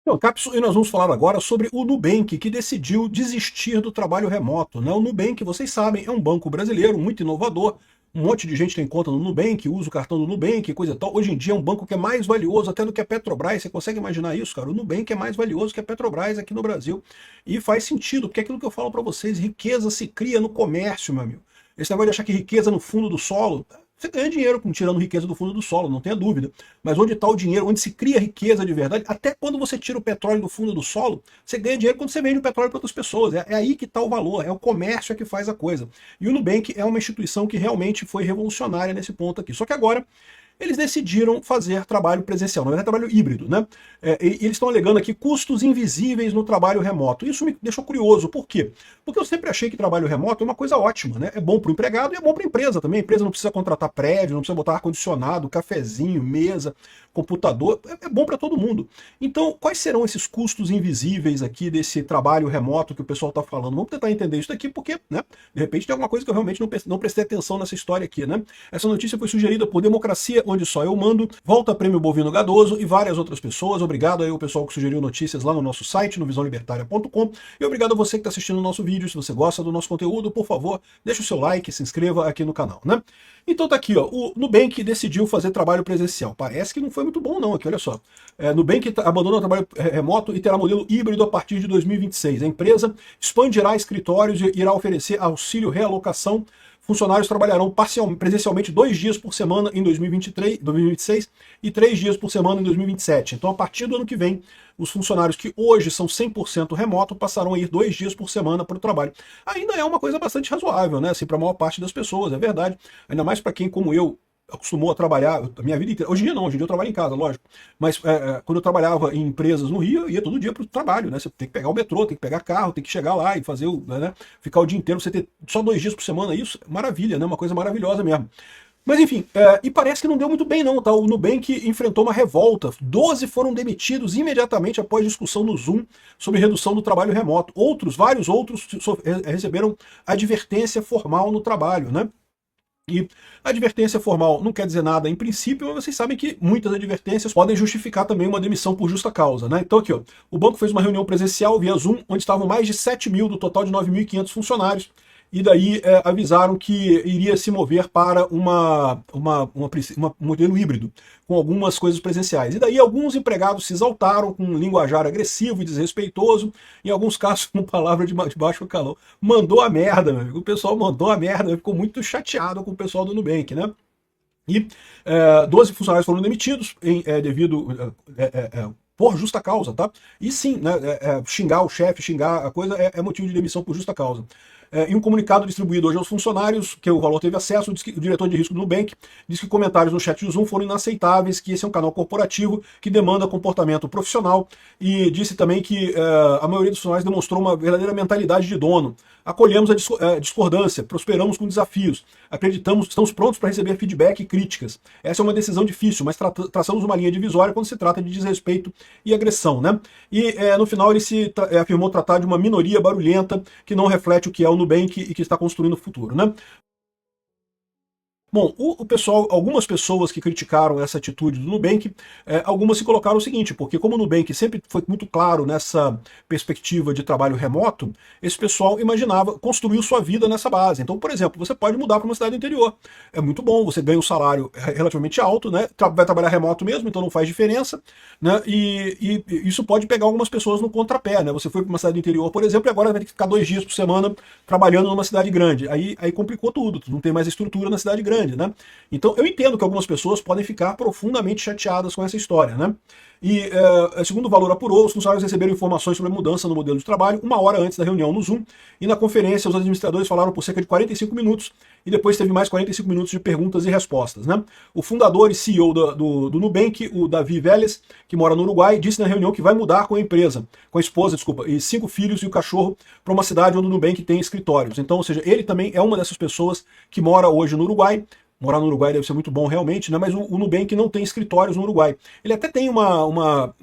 Então, Capson, e nós vamos falar agora sobre o Nubank, que decidiu desistir do trabalho remoto, né? O Nubank, vocês sabem, é um banco brasileiro muito inovador. Um monte de gente tem conta no Nubank, usa o cartão do Nubank, coisa e tal. Hoje em dia é um banco que é mais valioso até do que a Petrobras. Você consegue imaginar isso, cara? O Nubank é mais valioso que a Petrobras aqui no Brasil. E faz sentido, porque é aquilo que eu falo para vocês, riqueza se cria no comércio, meu amigo. Esse negócio de achar que riqueza no fundo do solo, você ganha dinheiro tirando riqueza do fundo do solo, não tenha dúvida. Mas onde está o dinheiro, onde se cria riqueza de verdade, até quando você tira o petróleo do fundo do solo, você ganha dinheiro quando você vende o petróleo para outras pessoas. É aí que está o valor, é o comércio que faz a coisa. E o Nubank é uma instituição que realmente foi revolucionária nesse ponto aqui. Só que agora eles decidiram fazer trabalho presencial, na verdade trabalho híbrido, né? E eles estão alegando aqui custos invisíveis no trabalho remoto. Isso me deixou curioso, por quê? Porque eu sempre achei que trabalho remoto é uma coisa ótima, né? É bom para o empregado e é bom para a empresa também. A empresa não precisa contratar prédio, não precisa botar ar-condicionado, cafezinho, mesa, computador, é bom para todo mundo. Então, quais serão esses custos invisíveis aqui desse trabalho remoto que o pessoal está falando? Vamos tentar entender isso daqui, porque, né, de repente tem alguma coisa que eu realmente não prestei atenção nessa história aqui, né? Essa notícia foi sugerida por Democracia, onde só eu mando, Volta Prêmio Bovino Gadoso e várias outras pessoas. Obrigado aí ao pessoal que sugeriu notícias lá no nosso site, no visãolibertaria.com, e obrigado a você que está assistindo o nosso vídeo. Se você gosta do nosso conteúdo, por favor, deixa o seu like, se inscreva aqui no canal, né? Então tá aqui, ó, o Nubank decidiu fazer trabalho presencial. Parece que não foi muito bom não, aqui, olha só. Nubank abandonou o trabalho remoto e terá modelo híbrido a partir de 2026. A empresa expandirá escritórios e irá oferecer auxílio realocação. Funcionários trabalharão presencialmente 2 dias por semana em 2023, 2026 e 3 dias por semana em 2027. Então, a partir do ano que vem, os funcionários que hoje são 100% remoto passarão a ir 2 dias por semana para o trabalho. Ainda é uma coisa bastante razoável, né? Assim, para a maior parte das pessoas, é verdade. Ainda mais para quem, como eu, acostumou a trabalhar a minha vida inteira. Hoje em dia não, hoje em dia eu trabalho em casa, lógico. Mas quando eu trabalhava em empresas no Rio, eu ia todo dia para o trabalho, né? Você tem que pegar o metrô, tem que pegar carro, tem que chegar lá e fazer né? Ficar o dia inteiro, você ter só 2 dias por semana, isso, maravilha, né? Uma coisa maravilhosa mesmo. Mas enfim, e parece que não deu muito bem não, tá? O Nubank enfrentou uma revolta. 12 foram demitidos imediatamente após discussão no Zoom sobre redução do trabalho remoto. Vários outros receberam advertência formal no trabalho, né? E a advertência formal não quer dizer nada em princípio, mas vocês sabem que muitas advertências podem justificar também uma demissão por justa causa, né? Então aqui, ó, o banco fez uma reunião presencial via Zoom, onde estavam mais de 7 mil do total de 9.500 funcionários, e daí avisaram que iria se mover para um modelo híbrido, com algumas coisas presenciais. E daí alguns empregados se exaltaram com um linguajar agressivo e desrespeitoso, em alguns casos com palavra de baixo calão. Mandou a merda, meu amigo. O pessoal mandou a merda, ficou muito chateado com o pessoal do Nubank, né? E 12 funcionários foram demitidos devido por justa causa, tá? E sim, né, xingar o chefe, xingar a coisa é motivo de demissão por justa causa. Em um comunicado distribuído hoje aos funcionários, que o Valor teve acesso, o diretor de risco do Nubank diz que comentários no chat do Zoom foram inaceitáveis, que esse é um canal corporativo que demanda comportamento profissional, e disse também que a maioria dos funcionários demonstrou uma verdadeira mentalidade de dono. Acolhemos a discordância, prosperamos com desafios, acreditamos, estamos prontos para receber feedback e críticas. Essa é uma decisão difícil, mas traçamos uma linha divisória quando se trata de desrespeito e agressão, né? E no final ele afirmou tratar de uma minoria barulhenta que não reflete o que é o Nubank e que está construindo o futuro, né? Bom, algumas pessoas que criticaram essa atitude do Nubank, algumas se colocaram o seguinte, porque como o Nubank sempre foi muito claro nessa perspectiva de trabalho remoto, esse pessoal construiu sua vida nessa base. Então, por exemplo, você pode mudar para uma cidade do interior. É muito bom, você ganha um salário relativamente alto, né? Vai trabalhar remoto mesmo, então não faz diferença, né? E isso pode pegar algumas pessoas no contrapé, né? Você foi para uma cidade do interior, por exemplo, e agora vai ter que ficar 2 dias por semana trabalhando numa cidade grande. Aí complicou tudo, não tem mais estrutura na cidade grande. Né? Então eu entendo que algumas pessoas podem ficar profundamente chateadas com essa história, né? E segundo o Valor apurou, os funcionários receberam informações sobre a mudança no modelo de trabalho 1 hora antes da reunião no Zoom, e na conferência os administradores falaram por cerca de 45 minutos, e depois teve mais 45 minutos de perguntas e respostas, né? O fundador e CEO do Nubank, o Davi Vélez, que mora no Uruguai, disse na reunião que vai mudar com a empresa, com a esposa, desculpa, e 5 filhos e o cachorro, para uma cidade onde o Nubank tem escritórios. Então, ou seja, ele também é uma dessas pessoas que mora hoje no Uruguai. Morar no Uruguai deve ser muito bom realmente, né? Mas o Nubank não tem escritórios no Uruguai. Ele até tem uma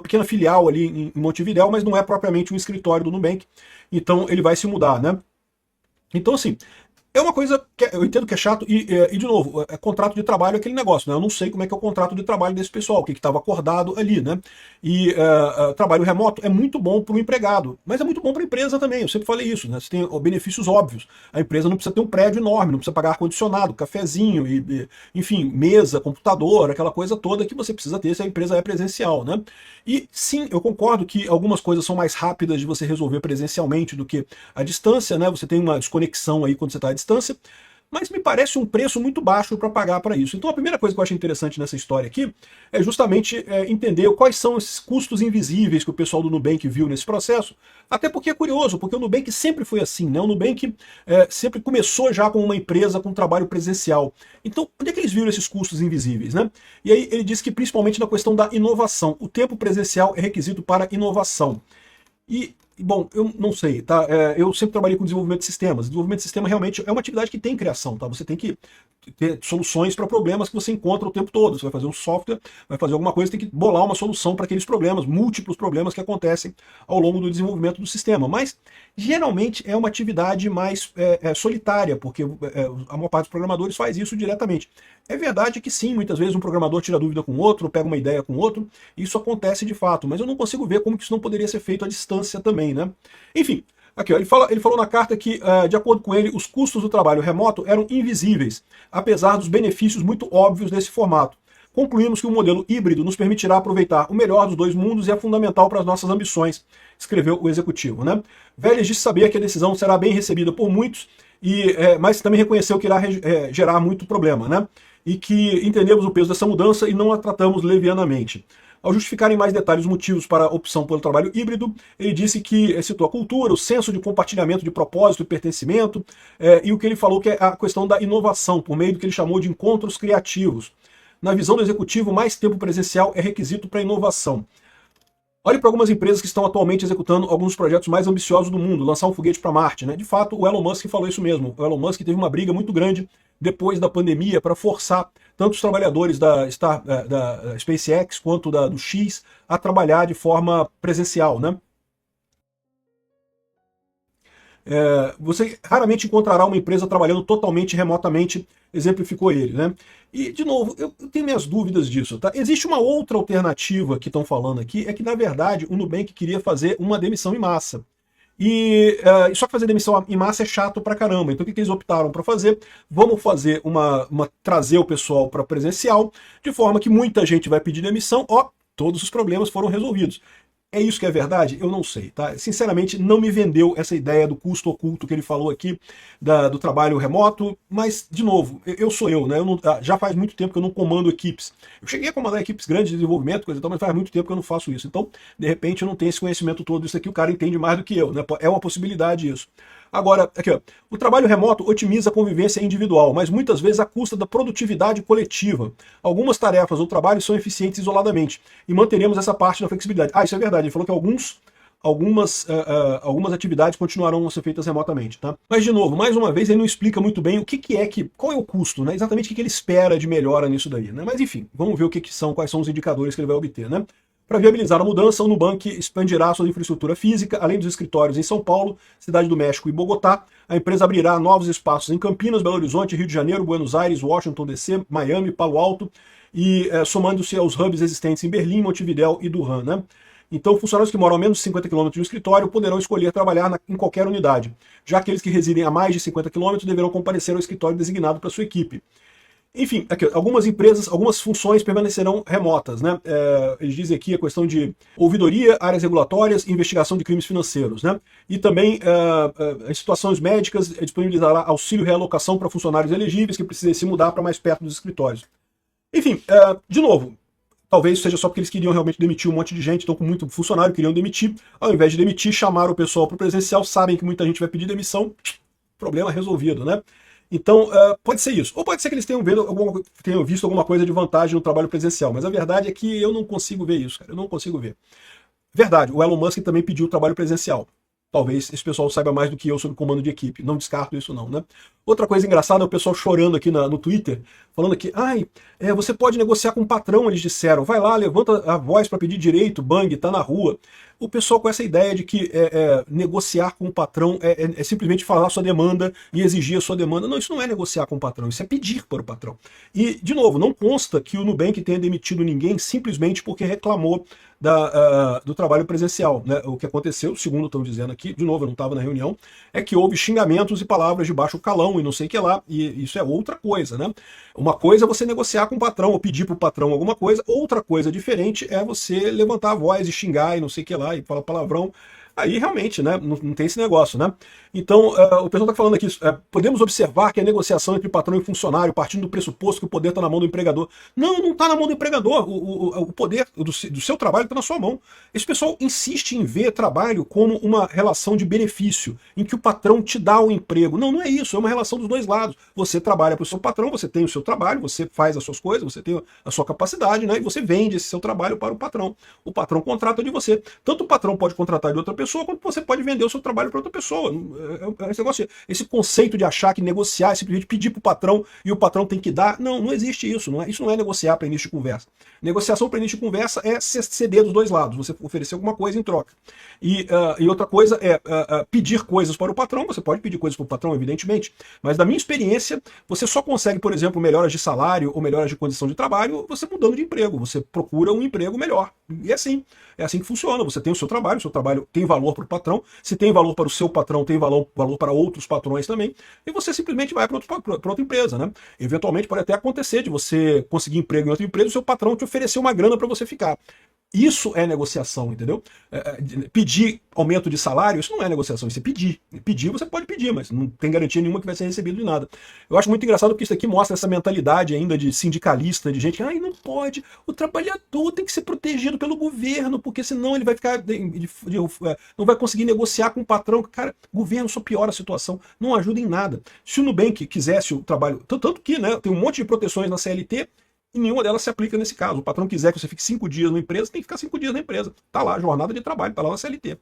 pequena filial ali em Montevidéu, mas não é propriamente um escritório do Nubank. Então ele vai se mudar, né? Então assim, É uma coisa que eu entendo que é chato de novo, contrato de trabalho é aquele negócio, né? Eu não sei como é que é o contrato de trabalho desse pessoal, o que estava acordado ali, né? E trabalho remoto é muito bom para o empregado, mas é muito bom para a empresa também, eu sempre falei isso, né? Você tem benefícios óbvios. A empresa não precisa ter um prédio enorme, não precisa pagar ar-condicionado, cafezinho, enfim, mesa, computador, aquela coisa toda que você precisa ter se a empresa é presencial, né? E sim, eu concordo que algumas coisas são mais rápidas de você resolver presencialmente do que à distância, né? Você tem uma desconexão aí quando você está à distância, mas me parece um preço muito baixo para pagar para isso. Então a primeira coisa que eu acho interessante nessa história aqui é justamente entender quais são esses custos invisíveis que o pessoal do Nubank viu nesse processo, até porque é curioso, porque o Nubank sempre foi assim, né? O Nubank sempre começou já como uma empresa com trabalho presencial. Então, onde é que eles viram esses custos invisíveis, né? E aí ele diz que principalmente na questão da inovação. O tempo presencial é requisito para inovação. Bom, eu não sei, tá? Eu sempre trabalhei com desenvolvimento de sistemas. Desenvolvimento de sistema realmente é uma atividade que tem criação, tá? Você tem que ter soluções para problemas que você encontra o tempo todo. Você vai fazer um software, vai fazer alguma coisa, tem que bolar uma solução para aqueles problemas, múltiplos problemas que acontecem ao longo do desenvolvimento do sistema. Mas, geralmente, é uma atividade mais solitária, porque a maior parte dos programadores faz isso diretamente. É verdade que sim, muitas vezes um programador tira dúvida com outro, pega uma ideia com outro, isso acontece de fato, mas eu não consigo ver como que isso não poderia ser feito à distância também, né? Enfim, aqui, ó, ele falou na carta que, de acordo com ele, os custos do trabalho remoto eram invisíveis, apesar dos benefícios muito óbvios desse formato. Concluímos que o modelo híbrido nos permitirá aproveitar o melhor dos dois mundos e é fundamental para as nossas ambições, escreveu o executivo, né? Vélez disse saber que a decisão será bem recebida por muitos, mas também reconheceu que irá gerar muito problema, né? E que entendemos o peso dessa mudança e não a tratamos levianamente. Ao justificar em mais detalhes os motivos para a opção pelo trabalho híbrido, ele disse que citou a cultura, o senso de compartilhamento de propósito e pertencimento, e o que ele falou que é a questão da inovação, por meio do que ele chamou de encontros criativos. Na visão do executivo, mais tempo presencial é requisito para a inovação. Olhe para algumas empresas que estão atualmente executando alguns projetos mais ambiciosos do mundo, lançar um foguete para Marte, né? De fato, o Elon Musk falou isso mesmo. O Elon Musk teve uma briga muito grande depois da pandemia para forçar tanto os trabalhadores da SpaceX quanto do X a trabalhar de forma presencial, né? Você raramente encontrará uma empresa trabalhando totalmente remotamente, exemplificou ele, né? E, de novo, eu tenho minhas dúvidas disso, tá? Existe uma outra alternativa que estão falando aqui, é que, na verdade, o Nubank queria fazer uma demissão em massa. Só que fazer demissão em massa é chato pra caramba. Então o que eles optaram para fazer? Vamos fazer trazer o pessoal para presencial, de forma que muita gente vai pedir demissão, todos os problemas foram resolvidos. É isso que é verdade? Eu não sei, tá? Sinceramente, não me vendeu essa ideia do custo oculto que ele falou aqui, do trabalho remoto, mas, de novo, eu sou eu, né? Já faz muito tempo que eu não comando equipes. Eu cheguei a comandar equipes grandes de desenvolvimento, coisa e tal, mas faz muito tempo que eu não faço isso. Então, de repente, eu não tenho esse conhecimento todo, isso aqui o cara entende mais do que eu, né? É uma possibilidade isso. Agora, aqui, ó, o trabalho remoto otimiza a convivência individual, mas muitas vezes à custa da produtividade coletiva. Algumas tarefas ou trabalhos são eficientes isoladamente, e manteremos essa parte da flexibilidade. Isso é verdade, ele falou que algumas atividades continuarão a ser feitas remotamente, tá? Mas, de novo, mais uma vez, ele não explica muito bem qual é o custo, né? Exatamente o que ele espera de melhora nisso daí, né? Mas, enfim, vamos ver quais são os indicadores que ele vai obter, né? Para viabilizar a mudança, o Nubank expandirá sua infraestrutura física, além dos escritórios em São Paulo, Cidade do México e Bogotá. A empresa abrirá novos espaços em Campinas, Belo Horizonte, Rio de Janeiro, Buenos Aires, Washington DC, Miami, Palo Alto, e somando-se aos hubs existentes em Berlim, Montevidéu e Durham, né? Então, funcionários que moram a menos de 50 km do escritório poderão escolher trabalhar em qualquer unidade. Já aqueles que residem a mais de 50 km deverão comparecer ao escritório designado para sua equipe. Enfim, aqui, algumas funções permanecerão remotas, né? Eles dizem aqui a questão de ouvidoria, áreas regulatórias e investigação de crimes financeiros, né? E também, em situações médicas, disponibilizará auxílio e realocação para funcionários elegíveis que precisem se mudar para mais perto dos escritórios. Enfim, de novo, talvez seja só porque eles queriam realmente demitir um monte de gente, estão com muito funcionário, queriam demitir. Ao invés de demitir, chamaram o pessoal para o presencial, sabem que muita gente vai pedir demissão, problema resolvido, né? Então, pode ser isso. Ou pode ser que eles tenham visto alguma coisa de vantagem no trabalho presencial. Mas a verdade é que eu não consigo ver isso, cara. Eu não consigo ver. Verdade, o Elon Musk também pediu trabalho presencial. Talvez esse pessoal saiba mais do que eu sobre comando de equipe. Não descarto isso não, né? Outra coisa engraçada é o pessoal chorando aqui no Twitter, falando que, você pode negociar com o patrão, eles disseram. Vai lá, levanta a voz para pedir direito, bang, tá na rua. o pessoal com essa ideia de que negociar com o patrão é simplesmente falar a sua demanda e exigir a sua demanda. Não, isso não é negociar com o patrão, isso é pedir para o patrão. E, de novo, não consta que o Nubank tenha demitido ninguém simplesmente porque reclamou do trabalho presencial, né? O que aconteceu, segundo estão dizendo aqui, de novo, eu não estava na reunião, é que houve xingamentos e palavras de baixo calão e não sei o que lá, e isso é outra coisa, né? Uma coisa é você negociar com o patrão ou pedir para o patrão alguma coisa, outra coisa diferente é você levantar a voz e xingar e não sei o que lá, e falar palavrão. Aí realmente, né, não tem esse negócio, né? Então, o pessoal está falando aqui, podemos observar que a negociação entre patrão e funcionário, partindo do pressuposto que o poder está na mão do empregador. Não está na mão do empregador. O poder do seu trabalho está na sua mão. Esse pessoal insiste em ver trabalho como uma relação de benefício, em que o patrão te dá o emprego. Não é isso, é uma relação dos dois lados. Você trabalha para o seu patrão, você tem o seu trabalho, você faz as suas coisas, você tem a sua capacidade, né? E você vende esse seu trabalho para o patrão. O patrão contrata de você. Tanto o patrão pode contratar de outra pessoa, quanto você pode vender o seu trabalho para outra pessoa. Esse conceito de achar que negociar é simplesmente pedir para o patrão e o patrão tem que dar, não existe isso. Isso não é negociar para início de conversa. Negociação para início de conversa é ceder dos dois lados, você oferecer alguma coisa em troca. E outra coisa é pedir coisas para o patrão. Você pode pedir coisas para o patrão, evidentemente, mas da minha experiência, você só consegue, por exemplo, melhoras de salário ou melhoras de condição de trabalho você mudando de emprego. Você procura um emprego melhor. E é assim que funciona. Você tem o seu trabalho tem valor para o patrão, se tem valor para o seu patrão, tem valor para outros patrões também, e você simplesmente vai para outra empresa, né? Eventualmente pode até acontecer de você conseguir emprego em outra empresa e o seu patrão te oferecer uma grana para você ficar. Isso é negociação, entendeu? Pedir aumento de salário, isso não é negociação, isso é pedir. Pedir você pode pedir, mas não tem garantia nenhuma que vai ser recebido de nada. Eu acho muito engraçado porque isso aqui mostra essa mentalidade ainda de sindicalista, de gente que não pode, o trabalhador tem que ser protegido pelo governo, porque senão ele vai ficar, não vai conseguir negociar com o patrão. Cara, o governo só piora a situação, não ajuda em nada. Se o Nubank quisesse o trabalho, tanto que, né, tem um monte de proteções na CLT, e nenhuma delas se aplica nesse caso. O patrão quiser que você fique 5 dias na empresa, tem que ficar 5 dias na empresa. Tá lá, jornada de trabalho, tá lá na CLT.